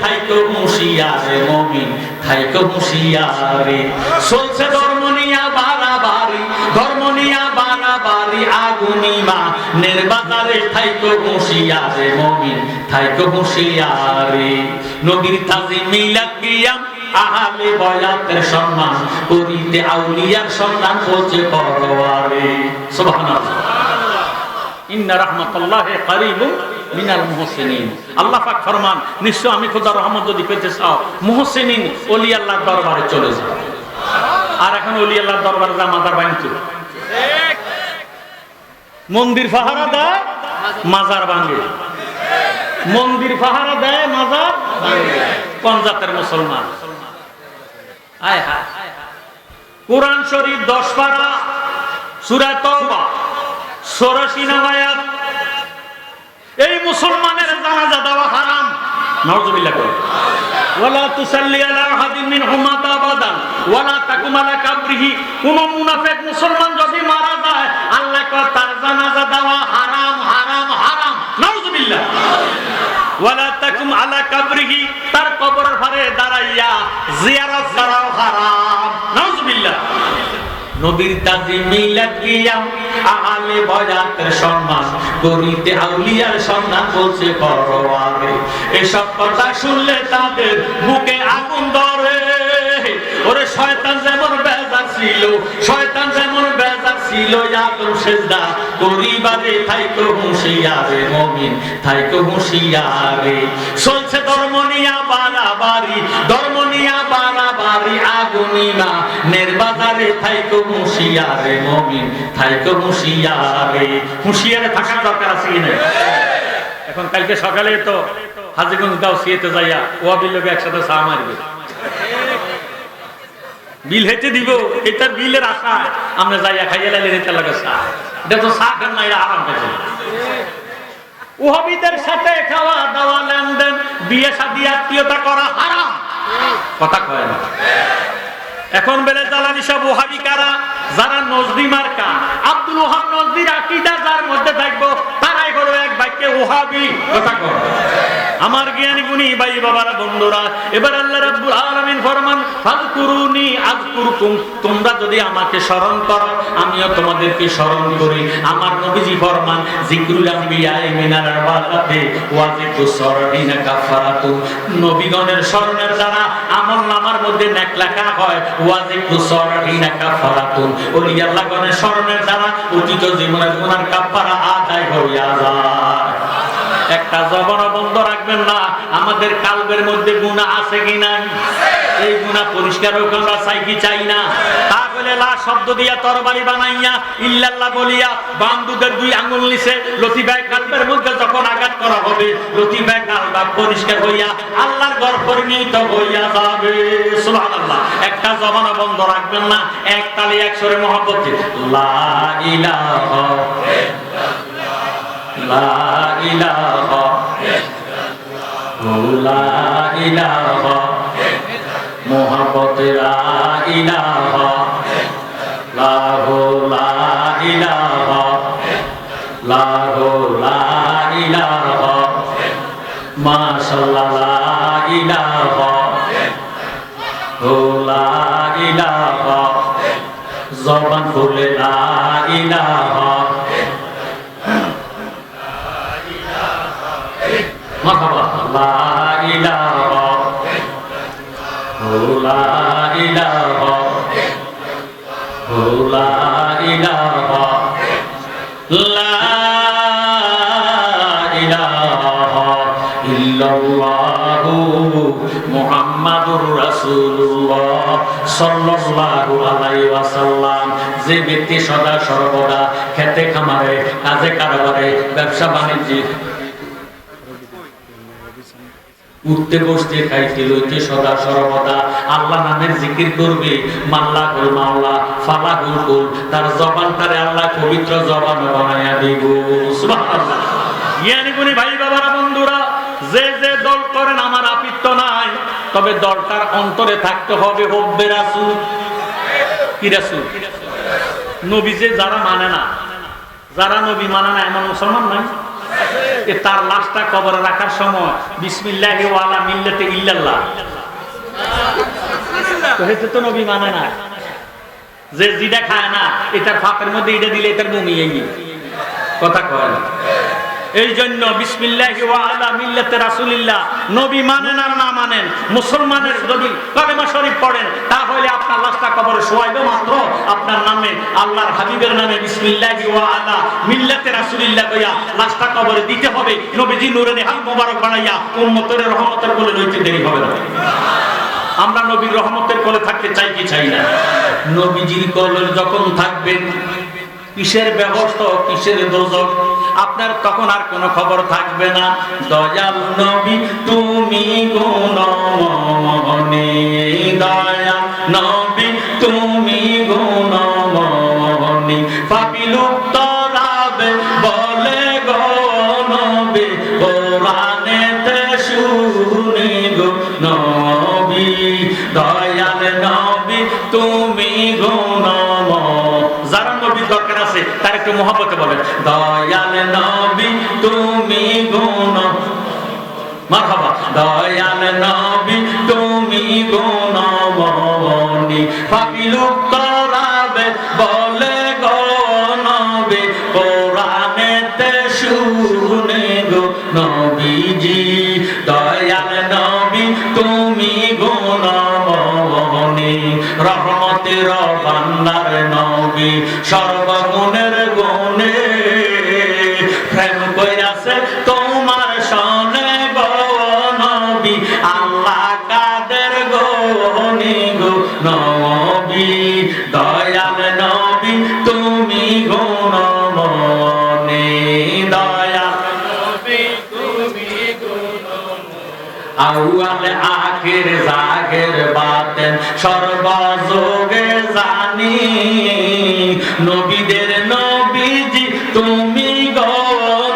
থাইকো হুঁশিয়ারে মুমিন থাইকো হুঁশিয়ারে চলছে ধর্ম নিয়া বাড়াবাড়ি ধর্ম নিয়া বাড়াবাড়ি আগুনিমা নির্বাচারে থাইকো হুঁশিয়ারে মুমিন থাইকো হুঁশিয়ারে নবীর তাজিম মিলাদ কিয়াম আহলে বয়াতের সম্মান করিতে আউলিয়ার সন্ধান হচ্ছে পরওয়ারে সুবহানাল্লাহ ইন্না রাহমাতুল্লাহি কারীবুম মিনাল মুহসিনিন আল্লাহ পাক ফরমান নিশ্চয় আমি খোদার রহমত যদি পেতে চাও মুহসিনিন ওলি আল্লাহর দরবারে চলে যাও আর এখন ওলি আল্লাহর দরবারে যা মাজার ভাঙছে ঠিক মন্দির পাহারা দেয় মাজার ভাঙে মন্দির পাহারা দেয় মাজার ভাঙে কোন জাতের মুসলমান আয় হায় কুরআন শরীফ 10 পারা সূরা তাওবা 84 নং আয়াত এই মুসলমানের জানাজা দেওয়া হারাম নাউযুবিল্লাহ ওয়ালা তুসাল্লি আলা আহাদিন মিনহুম মাতা আবাদান ওয়ালা তাকুম আলা কাবরিহি কোন মুনাফিক মুসলমান যদি মারা যায় আল্লাহ কয় তার জানাজা দেওয়া হারাম হারাম হারাম নাউযুবিল্লাহ ওয়ালা তাকুম আলা কাবরিহি তার কবরের পারে দাঁড়াইয়া জিয়ারত করাও হারাম নাউযুবিল্লাহ নবীর তাজিম মিলাদ কিয়াম আহলে বয়াতের সম্মান করিতে আউলিয়ার সন্ধান বলছে পরওয়ারে এসব কথা শুনলে তাদের বুকে আগুন ধরে ওরে শয়তান যেমন বেজার ছিল শয়তান যেমন বেজার ছিল আদম সেজদা করিবারে থাইকো হুঁশিয়ারে মুমিন থাইকো হুঁশিয়ারে চলছে ধর্ম নিয়া বাড়াবাড়ি ধর্ম নিয়া বাড়াবাড়ি আগুনিমা নির্বাচারে থাইকো হুঁশিয়ারে মুমিন থাইকো হুঁশিয়ারে হুঁশিয়ারে থাকার দরকার আছে কি না এখন কালকে সকালে তো হাজীগঞ্জ গাউসিয়াতে যাইয়া ওয়াবিল লোক একসাথে চা মারবে বিল হেঁটে দিব এটার বিলের আশা আমরা যাইয়া খাইয়া লাইলে রেতে লাগে চা এটা তো চা খান না এরা আরাম পেয়েছে ওহাবিদের সাথে খাওয়া দাওয়া লেনদেন বিয়ে শাদী আত্মীয়তা করা হারাম কথা কয় না এখন বেলে জ্বালানি সব ওহাবি কারা যারা নজদি মার্কা আব্দুল ওহাব নজদির আকীদা যার মধ্যে থাকবো তারাই হলো এক বাক্যে ওহাবি কথা কয় আমার জ্ঞানী গুণী ভাই বাবারা বন্ধুরা এবার আল্লাহ রাব্বুল আলামিন ফরমান ফাযকুরুনি আযকুরকুম তোমরা যদি আমাকে স্মরণ করো আমিও তোমাদেরকে স্মরণ করি আমার নবীজি ফরমান যিকরুল আম্বিয়া মিনাল আরবাতে ওয়া যিকরুস সালিহিনা কাফারাতু নবীগণের স্মরণের দ্বারা আমলনামার মধ্যে নেক লেখা হয় ওয়া যিকরুস সালিহিনা কাফারাতু ওলি আল্লাহগণের স্মরণের দ্বারা অতীত জীবনের গুনাহ কাফারা আদায় হইয়া যায় একটা জবান বন্ধ রাখবেন না আমাদের কালবের মধ্যে গুনাহ আছে কি নাই এই গুনাহ পরিষ্কার হোক আমরা চাই কি চাই না তা বলে লা শব্দ দিয়া তরবারি বানাইয়া ইল্লাল্লাহ বলিয়া বান্দুদের দুই আঙ্গুল নিচে লতিফায়ে কালবের মধ্যে যখন আঘাত করা হবে লতিফায়ে কালব পরিষ্কার হইয়া আল্লাহর ঘর পরিণত হইয়া যাবে সুবহানাল্লাহ একটা জবান বন্ধ রাখবেন না এক তালে এক সুরে মহব্বত লা ইলাহা লা ইলাহা লা ইলাহা মুহাম্মদ লা ইলাহা লা ইলাহা লা ইলাহা মাশাআল্লাহ লা ইলাহা লা ইলাহা জবান খুলে লা ইলাহা মারহাবা লা ইলাহা লা ইলাহা লা ইলাহা লা ইলাহা ইল্লাল্লাহু মুহাম্মাদুর রাসূলুল্লাহ সাল্লাল্লাহু আলাইহি ওয়াসাল্লাম যে ব্যক্তি সদা সর্বদা খেতে খামারে কাজে কারবারে ব্যবসা বাণিজ্যে উঠতে বসতে খাইতে লইতে সদা সর্বদা আল্লাহ নামের জিকির করবে মাল্লাহুল মাওলা ফালাহুল কুল তার জবানটারে আল্লাহ পবিত্র জবান বানায়া দিব সুবহানাল্লাহ জ্ঞানী গুণী ভাই বাবারা বন্ধুরা যে যে দল করেন আমার আপত্তি নাই তবে দলটার অন্তরে থাকতে হবে হুব্বে রাসূল কি রাসূল নবী যে যারা মানে না যারা নবী মানে না এমন মুসলমান নাই তার লাশটা কবরে রাখার সময় বিসমিল্লাহি ওয়া আলা মিল্লাতি ইল্লাল্লাহ তো হেতে তো নবী মানে না, যে জিডা খায় না এটার ফাঁকের মধ্যে এটা দিলে এটার বমি কথা কয় না। এই জন্য বিসমিল্লাহি ওয়া আলা মিল্লাতি রাসূলিল্লাহ নবী মানেন আর না মানেন, মুসলমানের যদি কালেমা শরীফ পড়েন তাহলে আপনার লাশটা কবরে শোয়াইবে মাত্র আপনার নামে আল্লাহর হাবিবের নামে বিসমিল্লাহি ওয়া আলা মিল্লাতি রাসূলিল্লাহ কইয়া লাশটা কবরে দিতে হবে। নবীজি নূরের হাত মোবারক বানাইয়া উম্মতের রহমতের কোলে লইতে দেরি হবে না। আমরা নবীর রহমতের কোলে থাকতে চাই কি চাই না? নবীজির কোলে যখন থাকবেন কিসের ব্যবস্থা কিসের দোজখ আপনার তখন আর কোনো খবর থাকবে না। দয়াল নবী তুমি গুণমনি, দয়াল নবী তুমি গুণমনি, পাপী লোক তরাবে বলে গো নবী, কোরআনেতে শুনি গো নবী, দয়াল নবী তুমি গুণমনি। যারা নবী দরকার আছে তার একটু মহব্বতে বলেন দয়াল নবী তুমি গুণ মারহাবা, দয়াল নবী তুমি গুণমনি, পাপী লোক তরাবে বলে গো নবী, কোরআনেতে শুনে গো নবীজি, দয়াল নবী তুমি গুণমনি, রহমতের ভান্ডার নবী সর্বগুণের গুণে, প্রেম কইরাছে তোমার সনে গো নবী, আল্লাহ কাদের গনি গো নবী, দয়াল নবী তুমি গুণমনি, দয়াল নবী তুমি গুণমনি, আউয়াল আখির জাগের বাতেন সর্বযোগে জানি, নবীদের নবীজি তুমি গো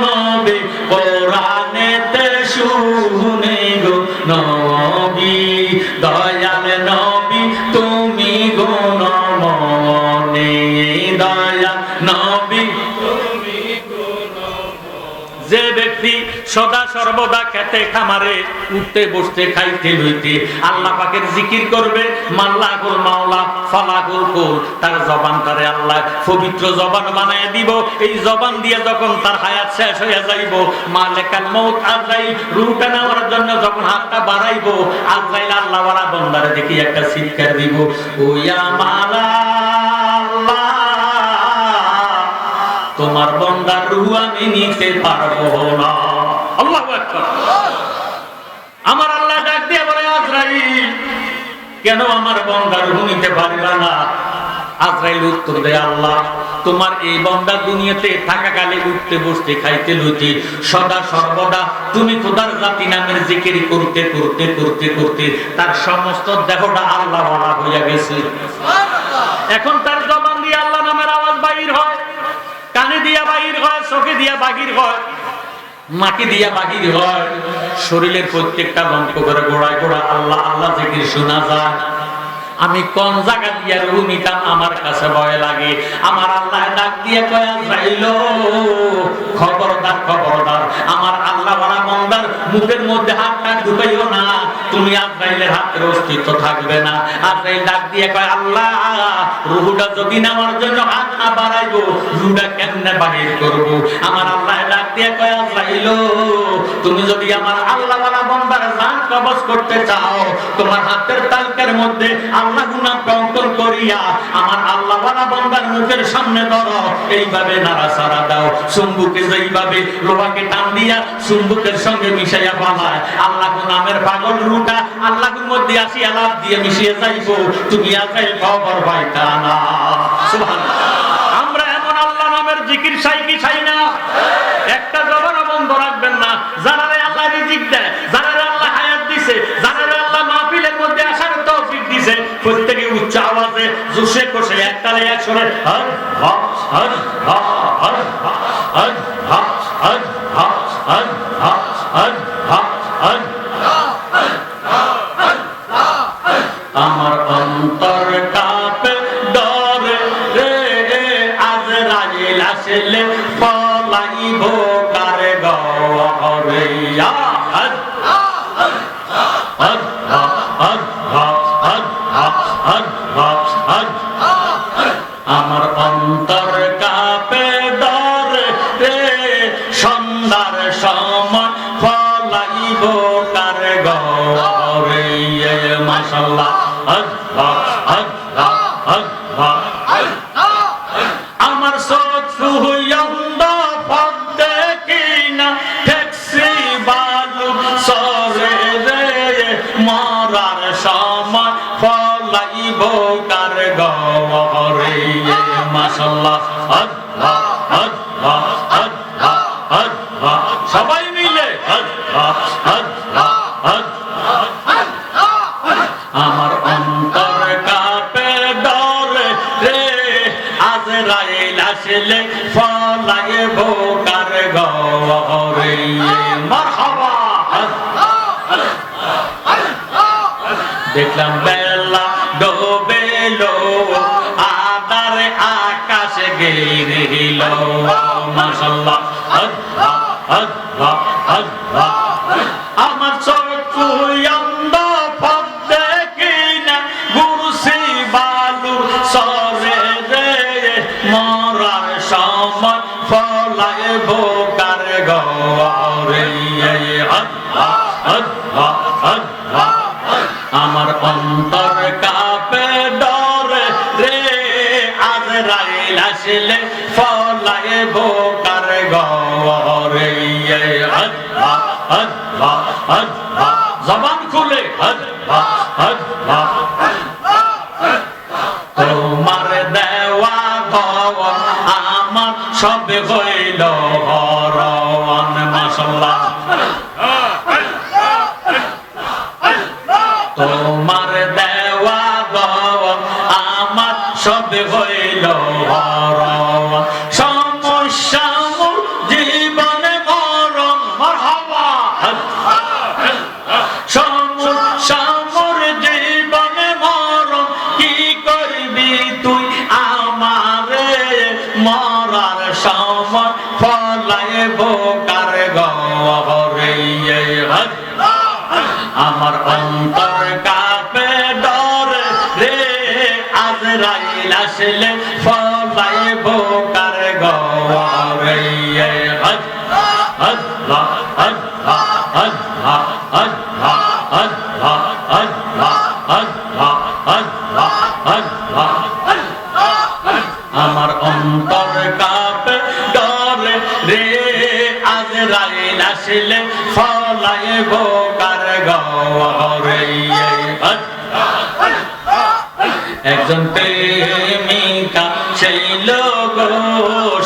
নবী, কোরআনেতে শুনে গো নবী, দয়াল নবী তুমি গুণমনি, দয়াল নবী তুমি গুণমনি। যে ব্যক্তি সদা সর্বদা খেতে খামারে উঠতে বসতে খাইতে লইতে আল্লাহ পাকের জিকির করবে, মাল্লাকুল মাওলা ফালাকুল কুল, তার জবানটারে আল্লাহ পবিত্র জবান বানায় দিব। এই জবান দিয়ে যখন তার হায়াত শেষ হয়ে যাইব, মালিকাল মউত আজরাইল রূহটা নেওয়ার জন্য যখন হাতটা বাড়াইবো, আজরাইল আল্লাহ ওয়ালা বান্দারে দেখি একটা চিৎকার দিব, ও ইয়া মাওলা তোমার বান্দার রূহ আমি নিতে পারবো না। আল্লাহু আকবার। আমার আল্লাহ ডাক দিয়ে বলে আজরাইল কেন আমার বান্দার রূহ নিতে পারবা না? আজরাইল উত্তর দেয় আল্লাহ তোমার এই বান্দা দুনিয়াতে থাকাকালে উঠতে বসতে খাইতে লইতে সদা সর্বদা তুমি খোদার জাতি নামের জিকির করতে করতে করতে করতে তার সমস্ত দেহটা আল্লাহ ওয়ালা হইয়া গেছে। এখন তার জবান দিয়ে আল্লাহ নামের আওয়াজ বাহির হয়, কানে দিয়া বাহির হয়, চোখে দিয়া বাহির হয়, মাকে দিয়া বাহির হয়, শরীরের প্রত্যেকটা লঙ্ক করে গোড়ায় গোড়া আল্লাহ আল্লাহ জিকির শোনা যায়। আমি কোন জায়গা দিয়া রূহ নিতাম আমার কাছে ভয় লাগে। আমার আল্লাহ ডাক দিয়ে কয় আজরাইল খবরদার খবরদার, আমার আল্লাহ ওয়ালা বান্দার মুখের মধ্যে হাতটা ঢুকাইও না, তুমি আজরাইলের হাতের অস্তিত্ব থাকবে না। আজরাইল ডাক দিয়ে কয় আল্লাহ রূহটা যদি নেওয়ার জন্য হাত না বাড়াইবো রূহটা কেমনে বাহির করব? আমার আল্লাহ ডাক দিয়ে কয় আজরাইল তুমি যদি আমার আল্লাহ ওয়ালা বান্দার জান কবজ করতে চাও, তোমার হাতের তালকার মধ্যে আল্লাহু নাম অঙ্কন করিয়া আমার আল্লাহ ওয়ালা বান্দার মুখের সামনে ধরো, এইভাবে নাড়াচাড়া দাও, চুম্বুকে যেইভাবে লোহাকে টান দিয়া চুম্বুকের সঙ্গে মিশাইয়া পালায় আল্লাহু নামের পাগল রূহটা আল্লাহর মধ্যে আসিয়া লাফ দিয়ে মিশিয়ে যাইবো, তুমি আজরাইল খবর পাইতা না। সুবহানাল্লাহ। আমরা এমন আল্লাহ নামের জিকির চাই কি চাই না? একটা জবান বন্ধ রাখবেন না। যারা আল্লাহ রিজিক দেয়, যারা আল্লাহ হায়াত দিছে, যারা আল্লাহ মাহফিলের মধ্যে আসার তৌফিক দিছে, প্রত্যেকে উচ্চ আওয়াজে জোশে কষে একতালে এক সুরে হর হর হর হর হর হর হর হর হর হর হর। আমার অন্তর কাঁপে ডরে রে, আজরাইল আসলে পলাইব কার গো। মাশাআল্লাহ আল্লাহ আল্লাহ আল্লাহ আল্লাহ সবাই মিলে আল্লাহ আল্লাহ আল্লাহ আমার অন্তর কাঁপে ডরে রে আজরাইল আসলে ফলাইব কার ঘরে মারহাবা দেখলাম বেলা ডোবেলো আদার আকাশ গেরিল মাশাআল্লাহ আল্লাহ আল্লাহ আল্লাহ আমার চক্ষু অন্ধ পথ দেখি না গুরুসি বালু সরে রে মরার সময় ফলাইব কার ঘরে আল্লাহ আল্লাহ আল্লাহ আমার অন্তর কাঁপে ডরে রে আজরাইল আসলে ফলাইব কার ঘরে আল্লাহ আল্লাহ আল্লাহ জবান খুলে আল্লাহ আল্লাহ তোমার দেওয়া ভবন আমার সব হইল হরণ মাশাআল্লাহ তোমার দেওয়া ভবন আমার সব হইল হরণ সমস্যা জীবনে মরণ মারহাবা সমস্যা জীবনে মরণ কি করবি তুই আমারে মরার সময় ফলাইব কার ঘরে আমার অন্তর কাঁপে ডরে রে আজরাইল আসলে ফলাইব কার ঘরে আল্লাহ আল্লাহ আল্লাহ আল্লাহ আল্লাহ আল্লাহ আল্লাহ আল্লাহ আল্লাহ আমার অন্তর কাঁপে ডরে রে আজরাইল আসলে ফলাইব কার ঘরে একজন প্রেমিকা সেই লোক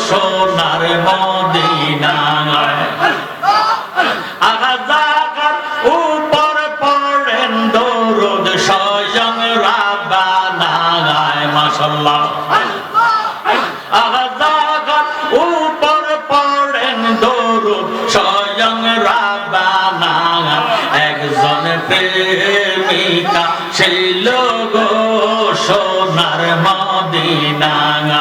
সোনার মদিনায় আগাজাগার উপর পড়েন দরুদ স্বয়ং রাব্বানায় মাশাআল্লাহ আগাজাগার উপর পড়েন দরুদ স্বয়ং রাব্বানায় একজন প্রেমিকা সেই লোক সোনার মদিনায়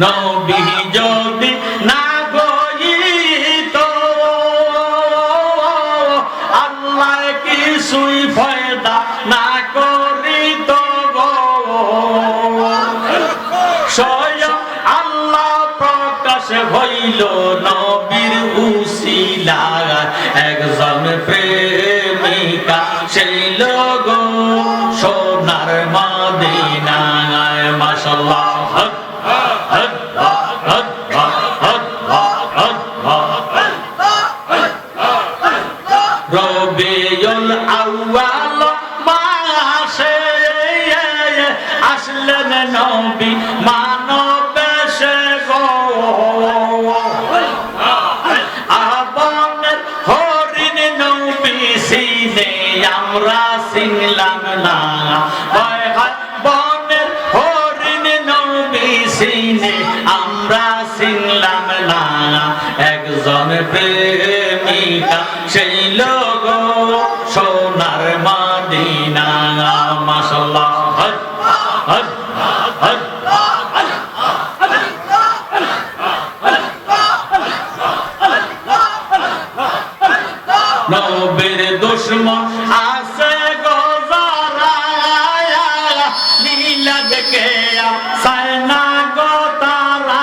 নবী যদি না গইত আল্লাহ কিছুই ফায়দা না করিত গো স্বয়ং আল্লাহ প্রকাশ হইল নবীর উসিলায় একজন প্রেমিকা সেই লোক সোনার মদিনায় মাশাআল্লাহ রবিউল আউয়াল মাসে আসলেন নবী মানব বেশে গো আপনের হরিণ নবী সিনে আমরা চিনলাম না বনের হরিণ নবী সিনে আমরা চিনলাম না একজন প্রেমিকা সেই লোক সোনার মদিনা মাশাআল্লাহ নবীর দুশমন আছে গো যারা মিলাদ কে সায়না গো তারা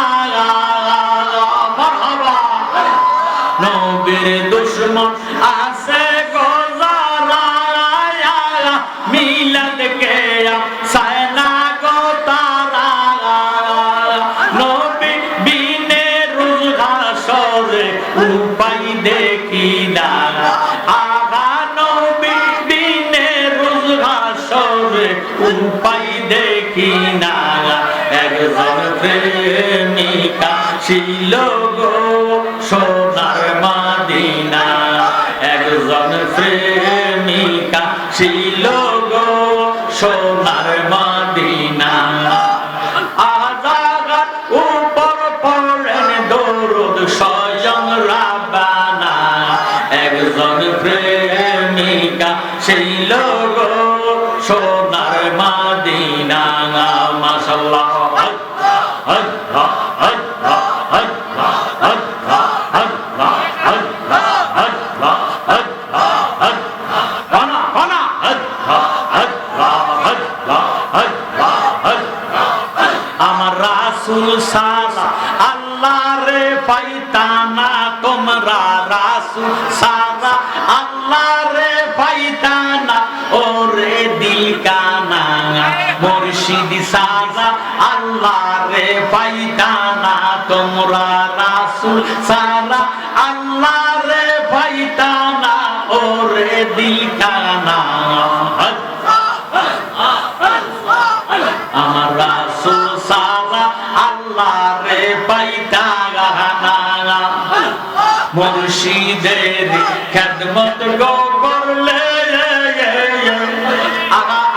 মারহাবা নবীর দুশমন আছে গো যারা মিলাদ কে সায়না গো তারা নবী বিনে রুজ হাসরে উপায় দেখি না আগা নবী বিনে রুজ হাসরে উপায় মদিনা একজন প্রেমিকা ছিল গো সোনার মদিনা একজন প্রেমিকা ছিল গো সোনার মদিনা আজাদ উপর পড়েন দরুদ স্বয়ং রাব্বানা একজন প্রেমিকা ছিল গো সোনার মদিনা মাশাআল্লাহ আল্লাহ আল্লাহ আল্লাহ আল্লাহ আল্লাহ আল্লাহ আল্লাহ আল্লাহ আল্লাহ বানা বানা আল্লাহ আল্লাহ আল্লাহ আল্লাহ আল্লাহ আমার রাসূল সালা আল্লাহ রে পাইতানা তোমরা রাসূল সালা আল্লাহ রে পাইতানা ওরে দিল কানা মুর্শিদ সালা আল্লাহ রে পাইতানা তোমরা রাসূল সালা আল্লাহ রে পাইতানা ওরে দিল কানা আমার রাসূল সালা আল্লাহ রে পাইতানা মুর্শিদের খেদমত গো করলে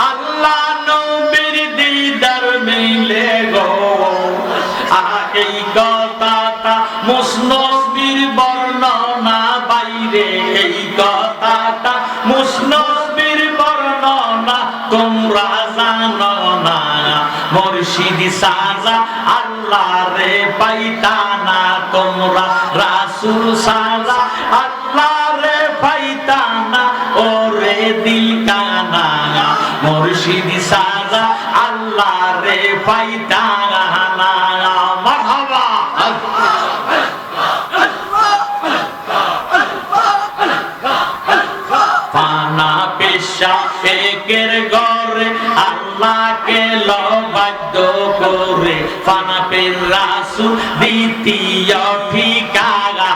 আল্লাহ নবীর দিদার মিলে গো এই কথাটা মুসনবির বর্ণনা বাইরে এই কথাটা মুসনবির বর্ণনা তোমরা জানো না মুর্শিদ সাজা আল্লাহ রে পাইতানা তোমরা রাসূল সাজা আল্লাহ রে পাইতানা ওরে দিল কানা মুর্শিদ সাজা আল্লাহ রে পাইতানা মারহাবা পানা পেশা একের ঘরে আল্লাহকে লবাদ্য করে পানা পে রাসূল দ্বিতীয় ঠিকানা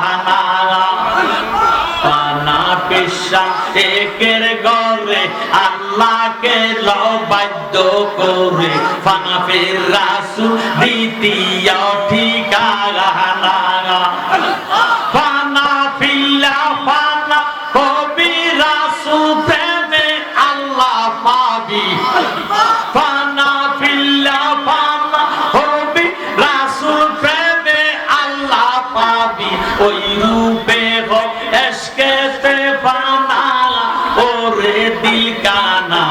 পানা পেশা একের ঘরে আল্লাহকে লবাদ্য করে পানা পে রাসূল দ্বিতীয় ঠিকানা পানা পিল্লা পানা কবি রাসূল প্রেমে আল্লাহ পাবি পানা পিল্লা পানা কবি রাসূল প্রেমে আল্লাহ পাবি ওই রূপে হোক এশকেতে পানা ওরে দিল কানা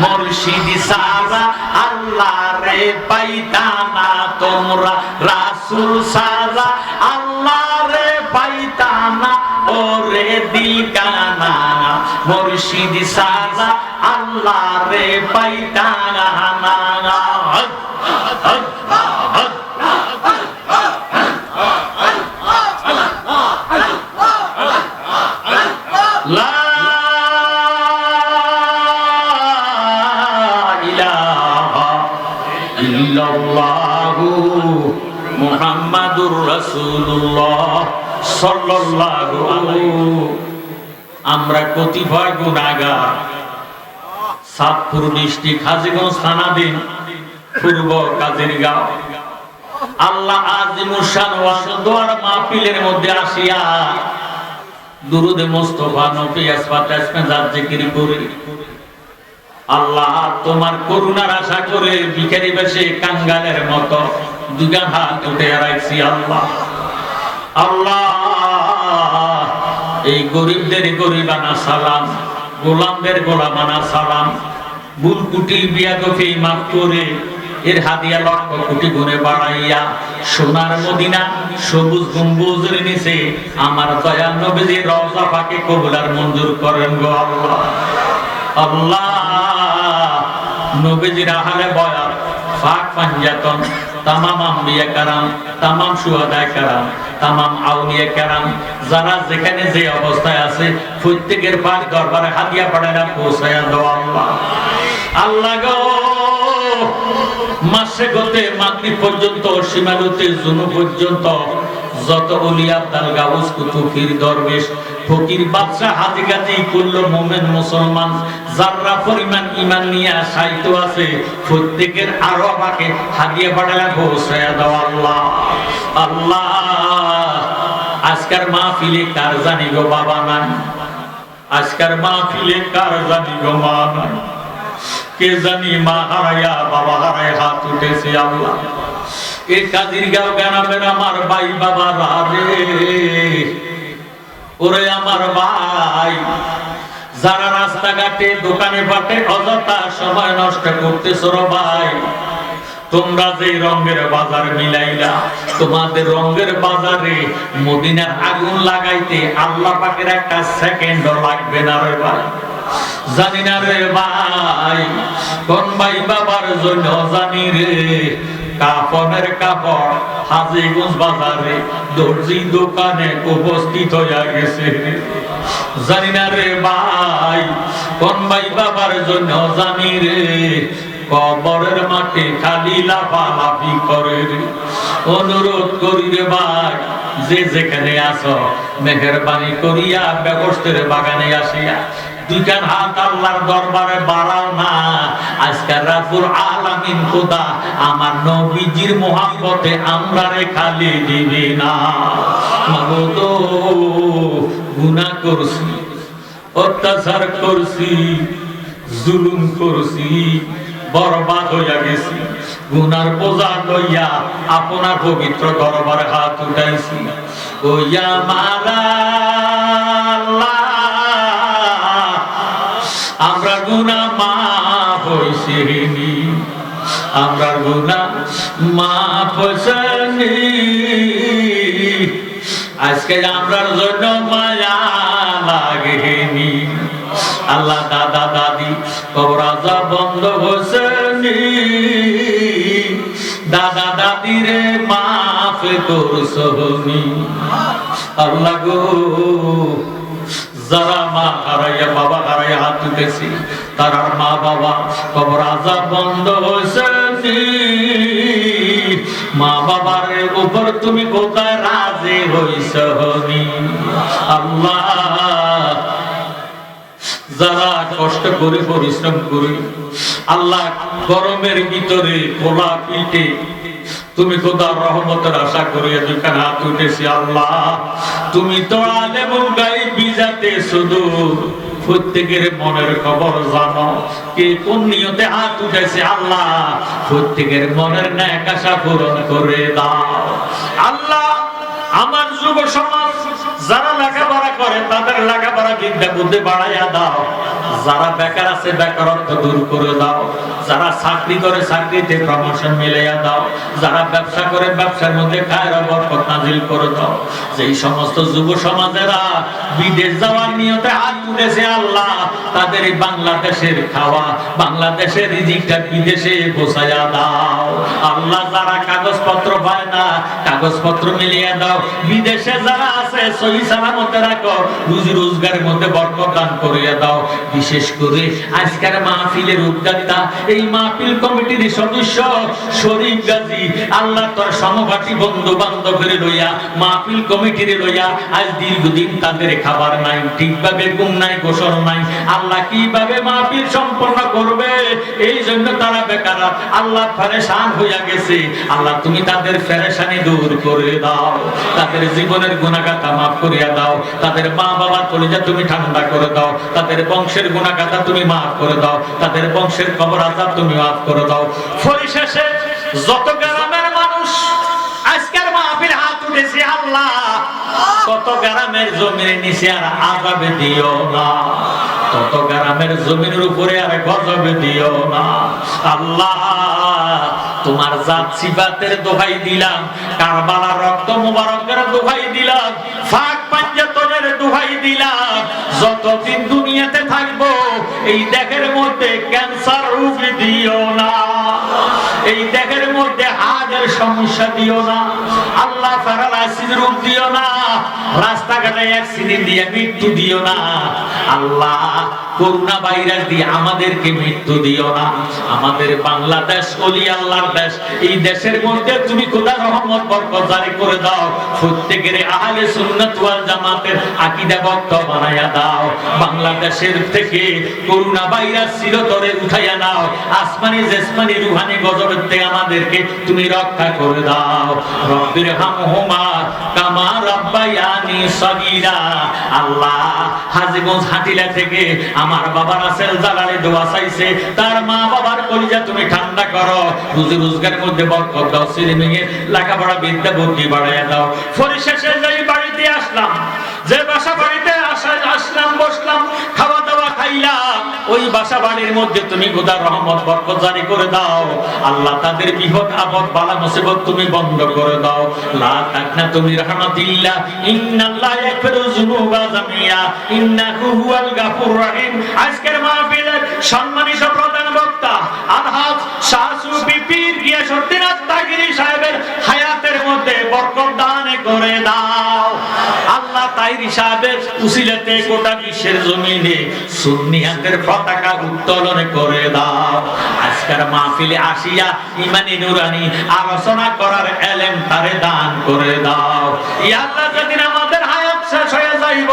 মুর্শিদ সারা আল্লাহ রে পাইতানা তোমরা রাসূল সারা আল্লাহ রে পাইতানা ওরে দিল কানা মুর্শিদ সারা আল্লাহ রে পাইতানা মুহাম্মাদুর রাসূলুল্লাহ সাল্লাল্লাহু আলাইহি আমরা কতিপয় গুনাহগার সাতপুর ডিস্ট্রিক্ট হাজীগঞ্জ থানাধীন পূর্ব কাজিরগাঁও আল্লাহ আজিমুশ শান ওয়াজদোয়ার মাহফিলের মধ্যে আসিয়া দুরুদে মুস্তাফা নবী আসফাত আসমাজাত জিকির করি আল্লাহ তোমার করুণার আশা করে ভিখারি বেশে কাঙ্গালের মতো দুইটা হাত উঠে রাখছি আল্লাহ আল্লাহ এই গরিবদের গরিবানা সালাম গোলামদের গোলামানা সালাম ভুল কুটিল বিয়াদকে মাফ করে এর হাদিয়া লক্ষ কোটি গুণে বাড়াইয়া সোনার মদিনা সবুজ গম্বুজের নিচে আমার দয়াল নবীজির রওজা পাকে কবুল আর মঞ্জুর করেন গো আল্লাহ আল্লাহ নবীজির আহলে বয়াত পাক পাঞ্জাতন তামাম আম্বিয়া কারাম তামাম শুহাদা কারাম তামাম আউলিয়া কারাম যারা যেখানে যে অবস্থায় আছে প্রত্যেকের পাক দরবারে হাদিয়া পাঠাইয়া পৌঁছায়া দাও আল্লাহ আল্লাহ গো মাসে গতে মাগরিব পর্যন্ত সীমালতে জুনু পর্যন্ত যত ওলি আব্দাল গাউস কুতুব পীর দরবেশ ফকির বাদশা হাজী গাজী কুল্লু মুমিন মুসলমান যারা পরিমাণ ঈমান নিয়ে সাইত আছে প্রত্যেকের আরো আমাকে হাদিয়া পাঠালা পৌঁছায়া দাও আল্লাহ। আল্লাহ আজকের মাহফিলে কার জানি গো বাবা নাই, আজকের মাহফিলে কার জানি গো মা নাই, কে জানি মা হারায়া বাবা হারায় হাত উঠেছে আল্লাহ। এই কাদিরগাঁও গ্রামের আমার ভাই বাবা রে, ওরে আমার ভাই যারা রাস্তাঘাটে দোকানে পাটে অযথা সময় নষ্ট করতেছ রে ভাই, তোমরা যে রঙের বাজার মিলাইলা, তোমাদের রঙের বাজারে মদিনার আগুন লাগাইতে আল্লাহ পাকের একটা সেকেন্ড লাগবে না রে ভাই। জানি না রে ভাই কোন ভাই বাবার জন্য জানি রে কাফনের কাপড় হাজীগঞ্জ বাজারে দর্জি দোকানে উপস্থিত হয়ে গেছে। জানি না রে ভাই কোন ভাই বাবার জন্য জানি রে কবরের মাঠে খালি লাফালাফি করে রে। অনুরোধ করি রে ভাই যে যেখানে আছো মেহেরবানি করিয়া ব্যবস্থার বাগানে আসিয়া দুইখান হাত আল্লাহর দরবারে বাড়াও না। আজকের রাব্বুল আলামিন খোদা আমার নবীজির মোহাব্বতে আমরারে খালি দিবে না। মাগো গুনাহ করছি, অত্যাচার করছি, জুলুম করছি, বরবাদ হইয়া গেছি, গুনার বোঝা লইয়া আপনার পবিত্র দরবারে হাত উঠাইছি। ও ইয়া মারা আমরা গুনাহ মাফ হইছে নি, আমরা গুনাহ মাফ হইছে নি, আজকে আমরার জন্য মায়া লাগেনি। আল্লাহ দাদা দাদি কবর আযাব বন্ধ হইছে নি, দাদা দাদিরে মাফ করছো নি। আল্লাহ গো যারা মা হারাইয়া বাবা হারাইয়া হাত উঠেছি তার মা বাবা কবর আযাব বন্ধ হইছে নি, মা বাবার উপর তুমি কোথায় রাজি হইছো নি। আল্লাহ যারা কষ্ট করে পরিশ্রম করে আল্লাহ গরমের ভিতরে খোলা পিঠে তুমি খোদার রহমতের আশা করে দুখান হাত উঠেছি। আল্লাহ তুমি তো আলেমুল গায়ব বিজাতে শুধু প্রত্যেকের মনের খবর জানো, কে কোন নিয়তে হাত উঠেছে। আল্লাহ প্রত্যেকের মনের ন্যাক আশা পূরণ করে দাও। আল্লাহ আমার যুব সমাজ যারা লেখাপড়া করে তাদের লেখাপড়া বিদ্যা বুদ্ধি বাড়াইয়া দাও, যারা বেকার আছে বেকারত্ব দূর করে দাও, যারা চাকরি করে চাকরিতে প্রমোশন মিলাইয়া দাও, যারা ব্যবসা করে ব্যবসার মধ্যে খায়ের বরকত নাজিল করে দাও। যেই সমস্ত যুব সমাজেরা বিদেশ যাওয়ার নিয়তে হাত তুলেছে আল্লাহ তাদের বাংলাদেশের খাওয়া বাংলাদেশের রিজিকটা বিদেশে পৌঁছাইয়া দাও। আল্লাহ যারা কাগজপত্র পায় না কাগজপত্র মিলিয়ে দাও, বিদেশে যারা আছে সহি সালামতে রাখো, রুজি রোজগারের মধ্যে বরকত দান করিয়া দাও। বিশেষ করে আজকের মাহফিলের উদ্যোক্তা এই মাহফিল কমিটির সদস্য শরীফ গাজী আল্লাহ তোর সমভাষী বন্ধু বান্ধবের লইয়া মাহফিল কমিটির লইয়া আজ দীর্ঘদিন তাদের খাবার নাই, ঠিকভাবে ঘুম নাই, গোসল নাই। আল্লাহ কিভাবে মাহফিল সম্পন্ন করবে এই জন্য তারা বেকার আল্লাহ পেরেশান হইয়া গেছে। আল্লাহ তুমি তাদের পেরেশানি দূর করে দাও, তাদের জীবনের গুনাহগাথা মাফ করিয়া দাও, তাদের মা বাবার কলিজা তুমি ঠান্ডা করে দাও, তাদের বংশের গুনাহগাথা তুমি মাফ করে দাও, তাদের বংশের কবর আযাব তুমি মাফ করে দাও। পরিশেষে যত গ্রামের মানুষ আজকের মাহফিল হাত উঠেছে আল্লাহ কত গ্রামের জমির নিচে আর আযাব দিও না, তত গ্রামের জমিনের উপরে আর গজব দিও না। আল্লাহ তোমার জাত সিফাতের দোহাই দিলাম, কারবালার রক্ত মুবারকের দোহাই দিলাম, ফাক পাঞ্জাতনের দোহাই দিলাম, যতদিন দুনিয়াতে থাকবো এই দেহের মধ্যে ক্যান্সার রোগ দিও না, এই দেহের মধ্যে হার্টের সমস্যা দিও না, আল্লাহ প্যারালাইসিস রোগ দিও না, রাস্তাঘাটে অ্যাক্সিডেন্ট দিয়ে মৃত্যু দিও না। আল্লাহ করোনা ভাইরাস দিয়ে আমাদেরকে মৃত্যু দিও না। আমাদের বাংলাদেশ ওলি আল্লাহর দেশ, এই দেশের মধ্যে তুমি খোদা রহমত বরকত জারি করে দাও। প্রত্যেকের আহলে সুন্নাত ওয়াল জামাতের আকীদা ভক্ত বানায়া দাও। বাংলাদেশের থেকে করোনা ভাইরাস চিরতরে উঠাইয়া নাও। আসমানি জেসমানি রুহানি গজবের থেকে আমাদেরকে তুমি রক্ষা করে দাও। রব্বির হামহুমা কামা রাব্বায়ানি সগীরা। আল্লাহ হাজীগঞ্জ হাটিলা থেকে আমার বাবা রাসেল জালালি দোয়া চাইছে, তার মা বাবার কলিজা তুমি ঠান্ডা করো, রুজি রোজগারের মধ্যে বরকত দাও, ছেলে মেয়ে লেখাপড়া বিদ্যা বুদ্ধি বাড়াইয়া দাও। পরিশেষে যেই বাড়িতে আসলাম, যে বাসা বাড়িতে আসলাম বসলাম, খাওয়া দাওয়া খাইলাম, ওই বাসা বাড়ির মধ্যে তুমি খোদার রহমত বরকত জারি করে দাও। আল্লাহ তাদের বিপদ আপদ বালা মুসিবত তুমি বন্ধ করে দাও। লা তাকনাতু মির রাহমাতিল্লাহ, ইন্নাল্লাহ ইয়াগফিরু যুনুবা জামিয়া, ইন্নাহু হুয়াল গাফুরুর রহিম। আজকের মাহফিলের সম্মানিত প্রধান বক্তা আলহাজ শাহ সুফি পীর গিয়াসউদ্দিন আত্তাগিরি সাহেবের হায়াতের মধ্যে বরকত দান করে দাও। আল্লাহ তাইরি সাহেবের উসিলাতে গোটা বিশ্বের জমিনে সুন্নিয়াতের পতাকা উত্তোলন করে দাও। আজকের মাহফিলে আসিয়া ইমানি নুরানি আলোচনা করার এলেম তারে দান করে দাও। ইয়া আল্লাহ, যেদিন আমাদের হায়াত শেষ হয়ে যাইব,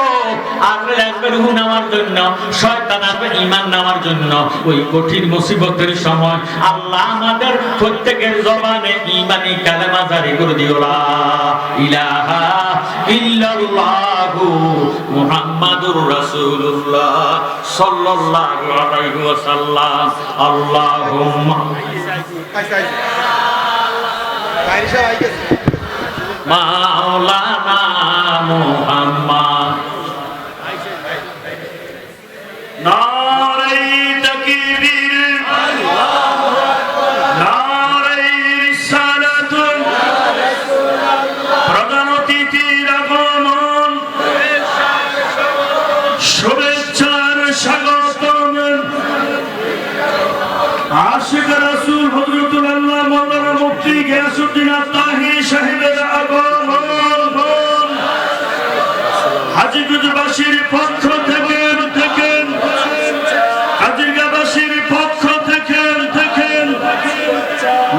আজরাইল আসবে রূহ নেওয়ার জন্য, শয়তান আসবে ঈমান নেওয়ার জন্য, ওই কঠিন মুসিবতের সময় আল্লাহ আমাদের প্রত্যেকের জবানে ঈমানি কালেমা জারি করে দিও। লা ইলাহা ইল্লাল্লাহু মুহাম্মাদুর রাসূলুল্লাহ সাল্লাল্লাহু আলাইহি ওয়াসাল্লাম। আল্লাহুম্মা মাওলানা মুহাম্মদ। নারে তাকবীর, আল্লাহু আকবার, নারে রিসালাত, প্রধান অতিথির আগমন, শুভেচ্ছার স্বাগতম। আশিক রাসূল হযরতুল আল্লাহ মাওলানা মুফতি গিয়াসউদ্দিন আত্তাগিরি সাহেবের আগমন হাজীগঞ্জবাসীর পক্ষ থেকে, হাজীগঞ্জবাসীর পক্ষ থেকে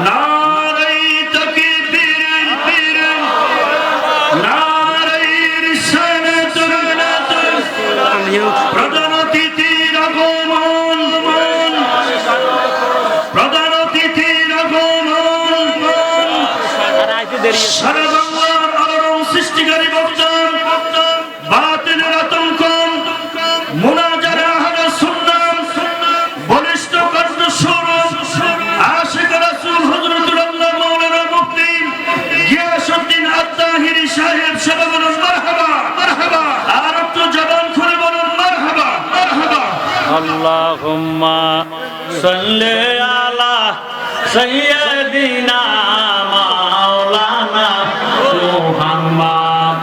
নারে তাকবীর, নারে রিসালাত, প্রধান অতিথির আগমন, প্রধান অতিথির আগমন। সারা বাংলার আলোড়ন সৃষ্টিকারী বক্তা, বাতিলের আতঙ্ক, মুনাজারে আহলে সুন্নাত, বলিষ্ঠ কণ্ঠস্বর, আশিক রাসূল হযরতুল আল্লাহ মাওলানা মুফতি গিয়াসউদ্দিন আত্তাগিরি সাহেব সবাই বলুন মারহাবা, মারহাবা। আর একটু জবান খুলে বলুন মারহাবা, মারহাবা। আল্লাহুম্মা সাল্লি আলা সাইয়্যিদিনা মাওলানা মুহাম্মদ।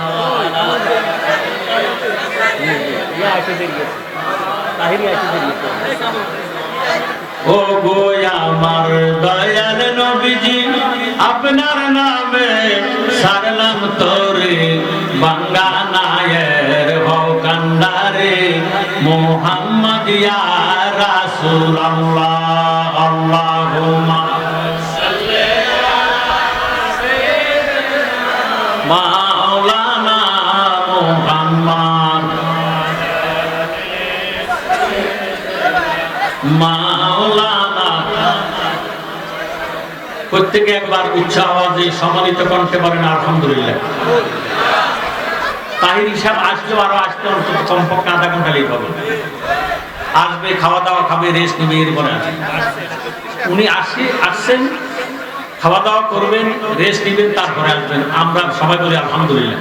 ও গো আমার দয়াল নবীজি, আপনার নামে সারলাম তোরে, বাঙ্গানায়ের হও কান্ডারে, মুহাম্মদ ইয়া রাসূলুল্লাহ। আল্লাহুম্মা সাল্লি আলা সাইয়্যিদিনা মাওলানা মুহাম্মদ, মাওলানা। প্রত্যেকে একবার উচ্চ আওয়াজে সম্মানিত কণ্ঠে বলেন আলহামদুলিল্লাহ। তাহির হিসাব আসলেও আরো আসতে অন্তত কমপক্ষে আধা ঘন্টা লেট হবে। আসবে, খাওয়া দাওয়া খাবে, রেস্ট নেবে, এরপরে উনি আসছেন, খাওয়া দাওয়া করবেন, রেস্ট নেবেন, তারপরে আসবেন। আমরা সবাই বলি আলহামদুলিল্লাহ।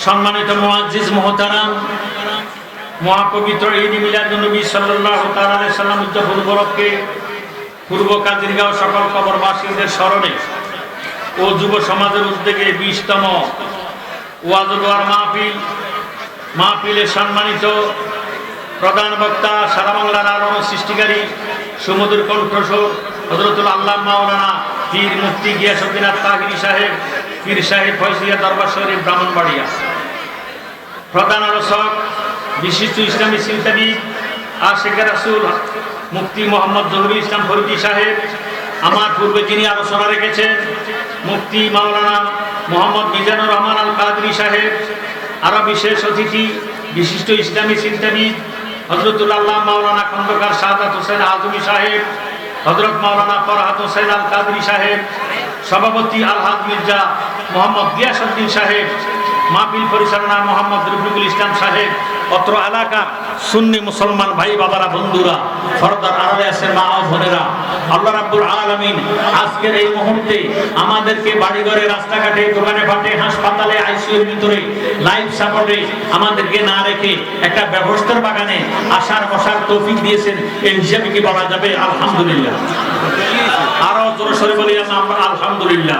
সম্মানিত মুআজ্জিজ মুহতারাম, মহাপবিত্র ঈদ মিলাদুন্নবী সাল্লাল্লাহু তাআলা আলাইহি সাল্লাম উদযাপন উপলক্ষে পূর্ব কাজিরগাঁও সকল কবরবাসীদের স্মরণে ও যুব সমাজের উদ্যোগে 20তম ওয়াজ ও দোয়ার মাহফিলে সম্মানিত প্রধান বক্তা, সারা বাংলার আলোড়ন সৃষ্টিকারী সুমধুর কণ্ঠস্বর হযরতুল আল্লাহ মাওলানা পীর মুফতি গিয়াসউদ্দিন আত্তাগিরি সাহেব, পীর সাহেব ফয়জিয়া দরবার শরীফ ব্রাহ্মণবাড়িয়া। প্রধান আলোচক বিশিষ্ট ইসলামী চিন্তাবিদ আশিকে রাসূল মুফতি মোহাম্মদ জহুরুল ইসলাম ফরিদী সাহেব, আমার পূর্বে যিনি আলোচনা রেখেছেন মুফতি মাওলানা মোহাম্মদ মিজানুর রহমান আল কাদরি সাহেব, আরও বিশেষ অতিথি বিশিষ্ট ইসলামী চিন্তাবিদ হযরতুল আল্লাহ মাওলানা খন্দকার সাদাত হোসেন আজমি সাহেব, হযরত মাওলানা ফরহাদ হোসেন আল কাদরি সাহেব, সভাপতি আলহাজ মির্জা মোহাম্মদ গিয়াসউদ্দিন সাহেব, মাহফিল পরিচালনা মোহাম্মদ রফিকুল ইসলাম সাহেব, অত্র এলাকার সুন্নি মুসলমান ভাই বাবারা, বন্ধুরা, ফরদার আড়ালে আছেন মা ও বোনেরা, আল্লাহ রাব্বুল আলামিন আজকের এই মুহূর্তে আমাদেরকে বাড়িঘরে, রাস্তাঘাটে, দোকানে ঘাটে, হাসপাতালে, আইসিইউর ভিতরে, লাইফ সাপোর্টে আমাদেরকে না রেখে একটা ব্যবস্থার বাগানে আসার বসার তৌফিক দিয়েছেন। এই হিসাবে কি বলা যাবে আলহামদুলিল্লাহ? আরো জোরে সরে বলি আমরা আলহামদুলিল্লাহ।